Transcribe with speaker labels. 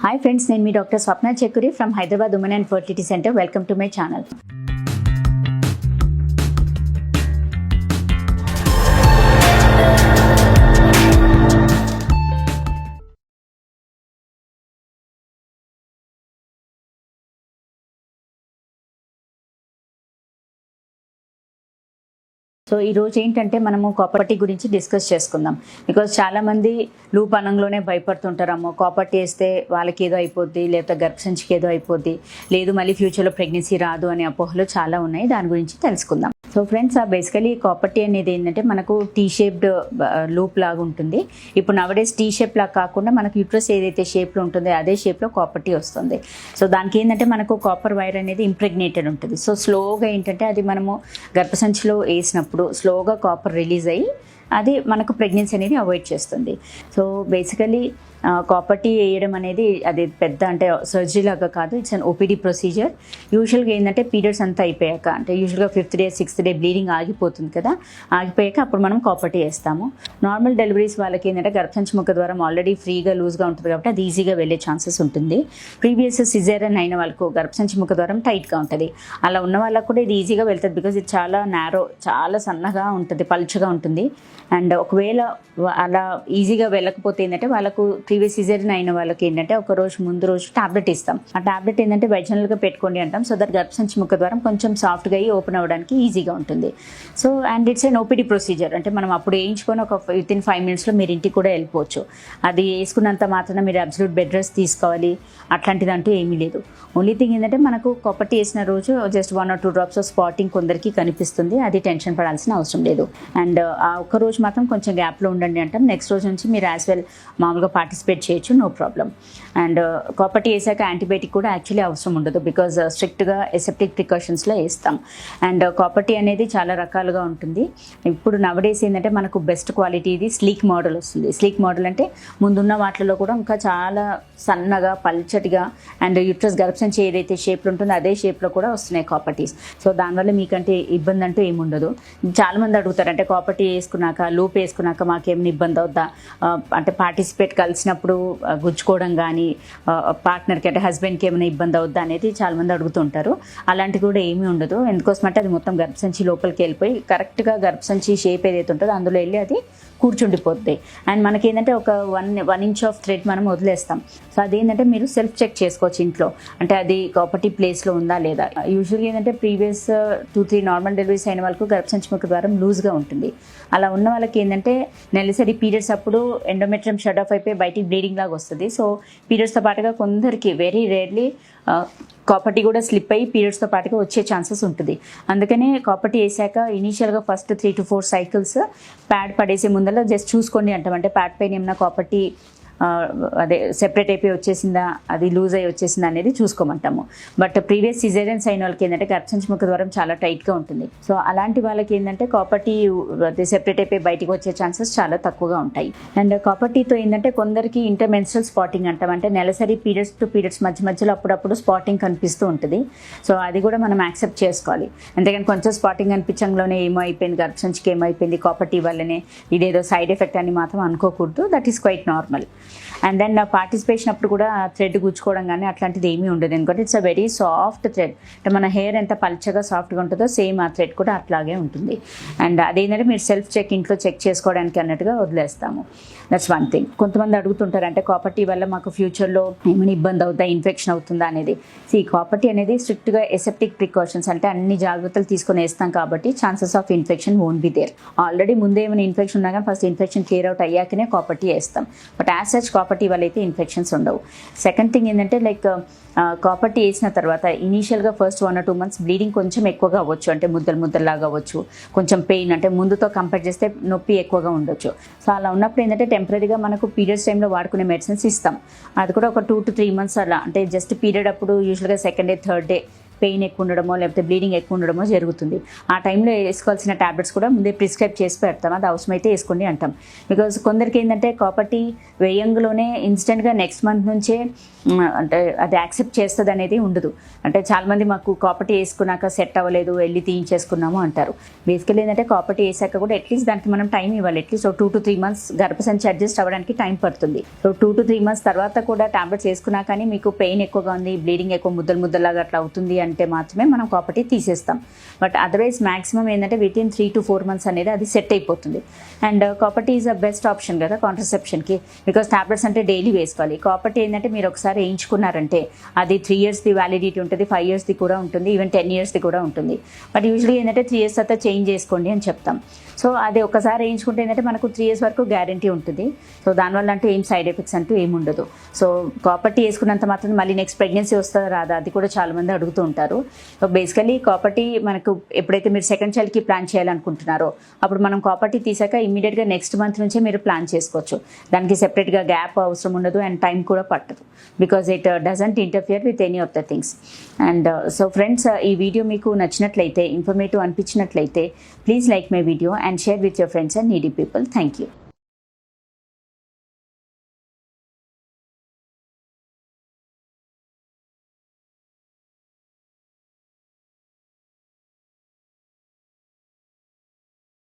Speaker 1: Hi friends, నేను మీ doctor Swapna Chekkuri from Hyderabad women and fertility centre. Welcome to my channel. So ఈరోజు ఏంటంటే మనము కాపర్టీ గురించి డిస్కస్ చేసుకుందాం. బికాజ్ చాలామంది లూప్ అనంలోనే భయపడుతుంటారమ్మో కాపర్టీ వేస్తే వాళ్ళకి ఏదో అయిపోద్ది, లేకపోతే గర్భసంచికి ఏదో అయిపోద్ది, లేదు మళ్ళీ ఫ్యూచర్లో ప్రెగ్నెన్సీ రాదు అనే అపోహలు చాలా ఉన్నాయి. దాని గురించి తెలుసుకుందాం. సో ఫ్రెండ్స్, బేసికలీ కాపర్టీ అనేది ఏంటంటే మనకు టీ షేప్డ్ లూప్ లాగా ఉంటుంది. ఇప్పుడు నవడేస్ టీ షేప్ లాగా కాకుండా మనకు యూట్రస్ ఏదైతే షేప్లో ఉంటుందో అదే షేప్లో కాపర్టీ వస్తుంది. సో దానికి ఏంటంటే మనకు కాపర్ వైర్ అనేది ఇంప్రెగ్నేటెడ్ ఉంటుంది. సో స్లోగా ఏంటంటే అది మనము గర్భసంచిలో వేసినప్పుడు స్లోగా కాపర్ రిలీజ్ అయ్యి అది మనకు ప్రెగ్నెన్సీ అనేది అవాయిడ్ చేస్తుంది. సో బేసికలీ కాపర్టీ వేయడం అనేది అది పెద్ద అంటే సర్జరీ లాగా కాదు, ఇట్స్ అన్ ఓపీడీ ప్రొసీజర్. యూజువల్గా ఏంటంటే పీరియడ్స్ అంతా అయిపోయాక, అంటే యూజువల్గా 5th day 6th day bleeding ఆగిపోతుంది కదా, ఆగిపోయాక అప్పుడు మనం కాపర్టీ వేస్తాము. నార్మల్ డెలివరీస్ వాళ్ళకి ఏంటంటే గర్భసంచి ముఖ ద్వారం ఆల్రెడీ ఫ్రీగా లూజ్గా ఉంటుంది కాబట్టి అది ఈజీగా వెళ్ళే ఛాన్సెస్ ఉంటుంది. ప్రీవియస్ సిజేరియన్ అయిన వాళ్ళకు గర్భసంచి ముఖ ద్వారం టైట్గా ఉంటుంది. అలా ఉన్న వాళ్ళకు కూడా ఇది ఈజీగా వెళ్తుంది. బికాజ్ ఇది చాలా నారో, చాలా సన్నగా ఉంటుంది, పలుచగా ఉంటుంది. అండ్ ఒకవేళ అలా ఈజీగా వెళ్ళకపోతే ఏంటంటే వాళ్ళకు ప్రీవియస్ సిజేరియన్ అయిన వాళ్ళకి ఏంటంటే ఒక రోజు ముందు రోజు టాబ్లెట్ ఇస్తాం. ఆ టాబ్లెట్ ఏంటంటే వైజనల్గా పెట్టుకోండి అంటాం. సో దట్ గర్భసంచి ముఖ ద్వారం కొంచెం సాఫ్ట్గా అయ్యి ఓపెన్ అవ్వడానికి ఈజీగా ఉంటుంది. So and it's an OPD procedure. అంటే మనం అప్పుడు వేయించుకొని ఒక within 5 minutesలో మీరు ఇంటికి కూడా వెళ్ళిపోవచ్చు. అది వేసుకున్నంత మాత్రాన మీరు అబ్సల్యూట్ బెడ్ రెస్ట్ తీసుకోవాలి అట్లాంటిది అంటూ ఏమీ లేదు. ఓన్లీ థింగ్ ఏంటంటే మనకు కాపర్టీ వేసిన రోజు just 1 or 2 drops of spotting కొందరికి కనిపిస్తుంది. అది టెన్షన్ పడాల్సిన అవసరం లేదు. అండ్ ఆ ఒక్క రోజు మాత్రం కొంచెం గ్యాప్లో ఉండండి అంటాం. నెక్స్ట్ రోజు నుంచి మీరు యాజ్ వెల్ మామూలుగా పార్టిసిపేట్ చేయొచ్చు, నో ప్రాబ్లం. అండ్ కాపర్టీ వేసాక యాంటీబయాటిక్ కూడా యాక్చువల్లీ అవసరం ఉండదు. బికాజ్ స్ట్రిక్ట్గా ఎసెప్టిక్ ప్రికాషన్స్లో వేస్తాం. అండ్ కాపర్టీ అనేది చాలా రకాలుగా ఉంటుంది. ఇప్పుడు నవడేస్ ఏంటంటే మనకు బెస్ట్ క్వాలిటీ ఇది స్లీక్ మోడల్ వస్తుంది. స్లీక్ మోడల్ అంటే ముందున్న వాటిలో కూడా ఇంకా చాలా సన్నగా పల్చటిగా అండ్ యూట్రస్ గర్భసంచి ఏదైతే షేప్లో ఉంటుందో అదే షేప్లో కూడా వస్తున్నాయి కాపర్టీస్. సో దానివల్ల మీకంటే ఇబ్బంది అంటూ ఏముండదు. చాలామంది అడుగుతారు, అంటే కాపర్టీ వేసుకున్నాక లూప్ వేసుకున్నాక మాకేమైనా ఇబ్బంది అవుద్దా, అంటే పార్టిసిపేట్ కలిసినప్పుడు గుచ్చుకోవడం కానీ పార్ట్నర్కి అంటే హస్బెండ్కి ఏమైనా ఇబ్బంది అవుద్దా అనేది చాలామంది అడుగుతుంటారు. అలాంటివి కూడా ఏమీ ఉండదు. ఎందుకోసమంటే అది మొత్తం గర్భసంచి లోపలికి వెళ్ళిపోయి కరెక్ట్గా గర్భసంచి షేప్ ఏదైతే ఉంటుందో అందులో వెళ్ళి అది కూర్చుండిపోద్ది. అండ్ మనకేంటంటే ఒక 1 inch ఆఫ్ థ్రెడ్ మనం వదిలేస్తాం. సో అదేంటంటే మీరు సెల్ఫ్ చెక్ చేసుకోవచ్చు ఇంట్లో, అంటే అది కాపర్టీ ప్లేస్లో ఉందా లేదా. యూజువల్గా ఏంటంటే ప్రీవియస్ 2-3 నార్మల్ డెలివరీస్ అయిన వాళ్ళకు గర్భసంచి ముఖ ద్వారం లూజ్గా ఉంటుంది. అలా ఉన్న వాళ్ళకి ఏంటంటే నెలసరి పీరియడ్స్ అప్పుడు ఎండోమెట్రియం షట్ ఆఫ్ అయిపోయి బయటికి బ్లీడింగ్ లాగా వస్తుంది. సో పీరియడ్స్తో పాటుగా కొందరికి వెరీ రేర్లీ కాపర్టీ కూడా స్లిప్ అయ్యి పీరియడ్స్తో పాటుగా వచ్చే ఛాన్సెస్ ఉంటుంది. అందుకనే కాపర్టీ వేసాక ఇనీషియల్గా ఫస్ట్ 3 to 4 cycles ప్యాడ్ పడేసే ముందర జస్ట్ చూసుకోండి అంటాం. అంటే ప్యాడ్ పైన ఏమైనా కాపర్టీ అదే సెపరేట్ అయిపోయి వచ్చేసిందా, అది లూజ్ అయ్యి వచ్చేసిందా అనేది చూసుకోమంటాము. బట్ ప్రీవియస్ సిజేరియన్స్ అయిన వాళ్ళకి ఏంటంటే గర్భసంచి ముఖ ద్వారం చాలా టైట్గా ఉంటుంది. సో అలాంటి వాళ్ళకి ఏంటంటే కాపర్టీ అది సెపరేట్ అయిపోయి బయటికి వచ్చే ఛాన్సెస్ చాలా తక్కువగా ఉంటాయి. అండ్ కాపర్టీతో ఏంటంటే కొందరికి ఇంటర్మెన్స్ట్రల్ స్పాటింగ్ అంటాం. అంటే నెలసరి పీరియడ్స్ టు పీరియడ్స్ మధ్యలో అప్పుడప్పుడు స్పాటింగ్ కనిపిస్తూ ఉంటుంది. సో అది కూడా మనం యాక్సెప్ట్ చేసుకోవాలి. అంతేగాని కొంచెం స్పాటింగ్ కనిపించడంలోనే ఏమో అయిపోయింది, గర్భసంచికి ఏమైపోయింది, కాపర్టీ వల్లనే ఇదేదో సైడ్ ఎఫెక్ట్ అని మాత్రం అనుకోకూడదు. That is quite normal. And then participation అప్పుడు కూడా థ్రెడ్ గుచ్చుకోవడం కానీ అట్లాంటిది ఏమీ ఉండదు. ఎందుకంటే it's a very soft thread. అంటే మన హెయిర్ ఎంత పల్చగా సాఫ్ట్గా ఉంటుందో సేమ్ ఆ థ్రెడ్ కూడా అట్లాగే ఉంటుంది. అండ్ అదేంటంటే మీరు సెల్ఫ్ చెక్ ఇంట్లో చెక్ చేసుకోవడానికి అన్నట్టుగా వదిలేస్తాము. That's one thing. కొంతమంది అడుగుతుంటారు, అంటే కాపర్టీ వల్ల మాకు ఫ్యూచర్లో ఏమైనా ఇబ్బంది అవుతుందా, ఇన్ఫెక్షన్ అవుతుందా అనేది. ఈ కాపర్టీ అనేది స్ట్రిక్ట్గా ఎసెప్టిక్ ప్రికాషన్స్, అంటే అన్ని జాగ్రత్తలు తీసుకొని వేస్తాం కాబట్టి chances of infection won't be there. Already ముందే ఏమైనా ఇన్ఫెక్షన్ ఉన్నా కానీ ఫస్ట్ ఇన్ఫెక్షన్ క్లియర్ అవుట్ అయ్యాకనే కాపర్టీ వేస్తాం. బట్ యాజ్ సచ్ కాపర్టీ వల్ల అయితే ఇన్ఫెక్షన్స్ ఉండవు. సెకండ్ థింగ్ ఏంటంటే లైక్ కాపర్టీ వేసిన తర్వాత ఇనీషియల్గా ఫస్ట్ 1 or 2 months బ్లీడింగ్ కొంచెం ఎక్కువగా అవ్వచ్చు. అంటే ముద్దలాగా అవ్వచ్చు, కొంచెం పెయిన్, అంటే ముందుతో కంపేర్ చేస్తే నొప్పి ఎక్కువగా ఉండొచ్చు. సో అలా ఉన్నప్పుడు ఏంటంటే టెంపరీగా మనకు పీరియడ్స్ టైంలో వాడుకునే మెడిసిన్స్ ఇస్తాం. అది కూడా ఒక 2 to 3 months అలా, అంటే జస్ట్ పీరియడ్ అప్పుడు యూజువల్గా 2nd day 3rd day pain ఎక్కువ ఉండడమో లేకపోతే బ్లీడింగ్ ఎక్కువ ఉండడమో జరుగుతుంది. ఆ టైంలో వేసుకోవాల్సిన టాబ్లెట్స్ కూడా ముందే ప్రిస్క్రైబ్ చేసి పెడతాం, అది అవసరమైతే వేసుకోండి అంటాం. బికాజ్ కొందరికి ఏంటంటే కాపర్ టీ వేయంగానే ఇన్స్టెంట్గా నెక్స్ట్ మంత్ నుంచే అంటే అది యాక్సెప్ట్ చేస్తుంది అనేది ఉండదు. అంటే చాలామంది మాకు కాపర్ టీ వేసుకున్నాక సెట్ అవ్వలేదు వెళ్ళి తీయించేసుకున్నాము అంటారు. బేసికలీ ఏంటంటే కాపర్ టీ వేసాక కూడా అట్లీస్ట్ దానికి మనం టైం ఇవ్వాలి. అట్లీస్ట్ 2 to 3 months గర్భసంచి అడ్జస్ట్ అవ్వడానికి టైం పడుతుంది. సో 2 to 3 months తర్వాత కూడా టాబ్లెట్స్ వేసుకున్నా కానీ మీకు పెయిన్ ఎక్కువగా ఉంది, బ్లీడింగ్ ఎక్కువ ముద్దలాగా అట్లా అవుతుంది అంటే మాత్రమే మనం కాపర్ టీ తీసేస్తాం. బట్ అదర్వైజ్ మాక్సిమం ఏంటంటే వితిన్ 3 to 4 months అనేది అది సెట్ అయిపోతుంది. And copper T is a best option కదా కాంట్రసెప్షన్కి, బికాస్ టాబ్లెట్స్ అంటే డైలీ వేసుకోవాలి. కాపర్ టీ ఏంటంటే మీరు ఒకసారి వేయించుకున్నారంటే అది 3 yearsది వ్యాలిడిటీ ఉంటుంది, 5 yearsది కూడా ఉంటుంది, ఈవెన్ 10 yearsది కూడా ఉంటుంది. బట్ యూజువల్లీ ఏంటంటే 3 years తర్వాత చేంజ్ చేసుకోండి అని చెప్తాం. సో అది ఒకసారి వేయించుకుంటే ఏంటంటే మనకు 3 years వరకు గ్యారంటీ ఉంటుంది. సో దానివల్ల అంటూ ఏం సైడ్ ఎఫెక్ట్స్ అంటూ ఏమి ఉండదు. సో కాపర్ టీ వేసుకున్నంత మాత్రం మళ్ళీ నెక్స్ట్ ప్రెగ్నెన్సీ వస్తుందా రాదా అది కూడా చాలామంది అడుగుతూ ఉంటారు. సో బేసికలీ కాపర్ టీ మనకు ఎప్పుడైతే మీరు సెకండ్ చైల్డ్కి ప్లాన్ చేయాలనుకుంటున్నారో అప్పుడు మనం కాపర్ టీ తీసాక ఇమీడియట్గా నెక్స్ట్ మంత్ నుంచే మీరు ప్లాన్ చేసుకోవచ్చు. దానికి సెపరేట్గా గ్యాప్ అవసరం ఉండదు అండ్ టైం కూడా పట్టదు, because it doesn't interfere with any of the things. And so friends, ఈ వీడియో మీకు నచ్చినట్లయితే, ఇన్ఫర్మేటివ్ అనిపించినట్లయితే please like my video and share with your friends and needy people. Thank you.